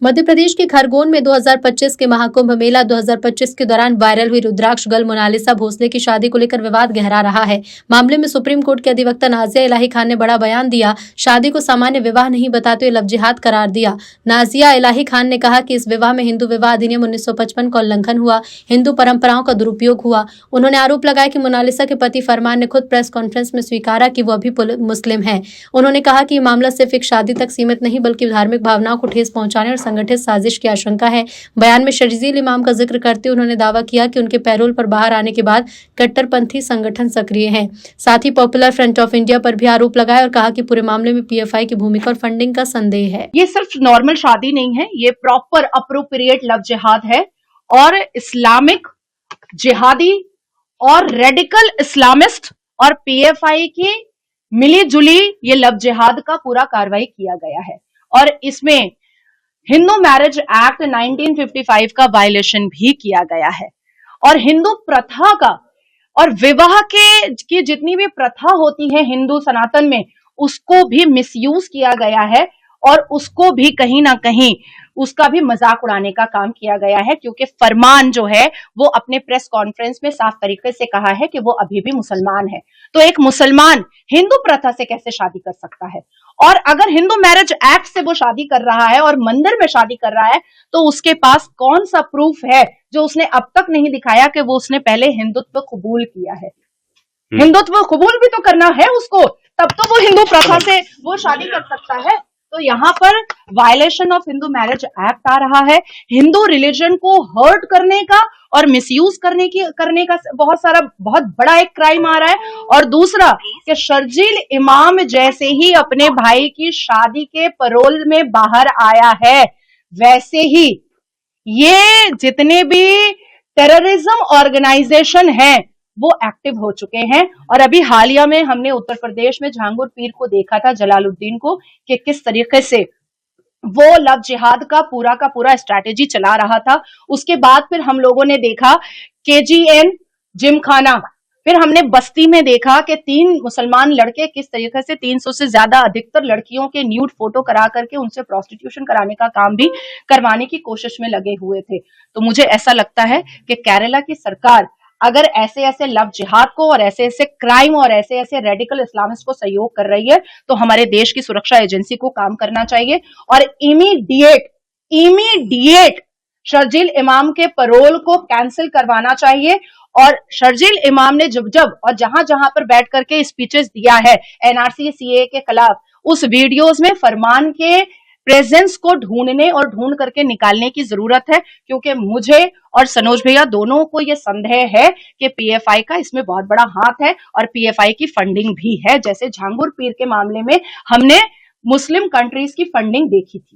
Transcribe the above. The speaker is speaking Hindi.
मध्य प्रदेश के खरगोन में 2025 के महाकुंभ मेला 2025 के दौरान वायरल हुई रुद्राक्ष गर्ल मोनालिसा भोसले की शादी को लेकर विवाद गहरा रहा है। मामले में सुप्रीम कोर्ट के अधिवक्ता नाजिया इलाही खान ने बड़ा बयान दिया। शादी को सामान्य विवाह नहीं बताते हुए लव जिहाद करार दिया। नाजिया इलाही खान ने कहा कि इस विवाह में हिंदू विवाह अधिनियम 1955 का उल्लंघन हुआ, हिंदू परंपराओं का दुरुपयोग हुआ। उन्होंने आरोप लगाया कि मोनालिसा के पति फरमान ने खुद प्रेस कॉन्फ्रेंस में स्वीकारा कि वो भी मुस्लिम है। उन्होंने कहा कि मामला सिर्फ एक शादी तक सीमित नहीं बल्कि धार्मिक भावनाओं को ठेस पहुंचाने और संगठित साजिश की आशंका है। बयान में शर्जील इमाम का जिक्र करते हुए उन्होंने दावा किया कि उनके पैरोल पर बाहर आने के बाद कट्टरपंथी संगठन सक्रिय हैं। साथ ही पॉपुलर फ्रंट ऑफ इंडिया पर भी आरोप लगाया और कहा कि पूरे मामले में पीएफआई की भूमिका और फंडिंग का संदेह है। ये सिर्फ नॉर्मल शादी नहीं है, ये प्रॉपर अप्रोप्रिएट लव जिहाद है और इस्लामिक जिहादी और रेडिकल इस्लामिस्ट और पीएफआई की मिली जुली ये लव जिहाद का पूरा कार्रवाई किया गया है और इसमें हिंदू मैरिज एक्ट 1955 का वायलेशन भी किया गया है और हिंदू प्रथा का और विवाह की जितनी भी प्रथा होती है हिंदू सनातन में उसको भी मिसयूज किया गया है और उसको भी कहीं ना कहीं उसका भी मजाक उड़ाने का काम किया गया है, क्योंकि फरमान जो है वो अपने प्रेस कॉन्फ्रेंस में साफ तरीके से कहा है कि वो अभी भी मुसलमान है। तो एक मुसलमान हिंदू प्रथा से कैसे शादी कर सकता है? और अगर हिंदू मैरिज एक्ट से वो शादी कर रहा है और मंदिर में शादी कर रहा है तो उसके पास कौन सा प्रूफ है जो उसने अब तक नहीं दिखाया कि वो उसने पहले हिंदुत्व कबूल किया है? हिंदुत्व कबूल भी तो करना है उसको, तब तो वो हिंदू प्रथा से वो शादी कर सकता है। तो यहाँ पर violation of Hindu marriage act आ रहा है, हिंदू रिलीजन को हर्ट करने का और मिसयूज करने का बहुत बड़ा एक क्राइम आ रहा है। और दूसरा कि शर्जील इमाम जैसे ही अपने भाई की शादी के पैरोल में बाहर आया है, वैसे ही ये जितने भी टेररिज्म ऑर्गेनाइजेशन हैं वो एक्टिव हो चुके हैं। और अभी हालिया में हमने उत्तर प्रदेश में झांगुर पीर को देखा था, जलालुद्दीन को, कि किस तरीके से वो लव जिहाद का पूरा स्ट्रैटेजी चला रहा था। उसके बाद फिर हम लोगों ने देखा KGN जिमखाना, फिर हमने बस्ती में देखा कि 3 मुसलमान लड़के किस तरीके से 300 से ज्यादा अधिकतर लड़कियों के न्यूड फोटो करा करके उनसे प्रोस्टिट्यूशन कराने का काम भी करवाने की कोशिश में लगे हुए थे। तो मुझे ऐसा लगता है कि केरला की सरकार अगर ऐसे लव जिहाद को और ऐसे क्राइम और ऐसे रेडिकल इस्लामिस्ट को सहयोग कर रही है तो हमारे देश की सुरक्षा एजेंसी को काम करना चाहिए और इमीडिएट शर्जील इमाम के पैरोल को कैंसिल करवाना चाहिए। और शर्जील इमाम ने जब और जहां पर बैठ करके स्पीचेस दिया है NRC CAA के खिलाफ, उस वीडियोस में फरमान के प्रेजेंस को ढूंढ करके निकालने की जरूरत है, क्योंकि मुझे और सनोज भैया दोनों को यह संदेह है कि पीएफआई का इसमें बहुत बड़ा हाथ है और पीएफआई की फंडिंग भी है, जैसे झांगुर पीर के मामले में हमने मुस्लिम कंट्रीज की फंडिंग देखी थी।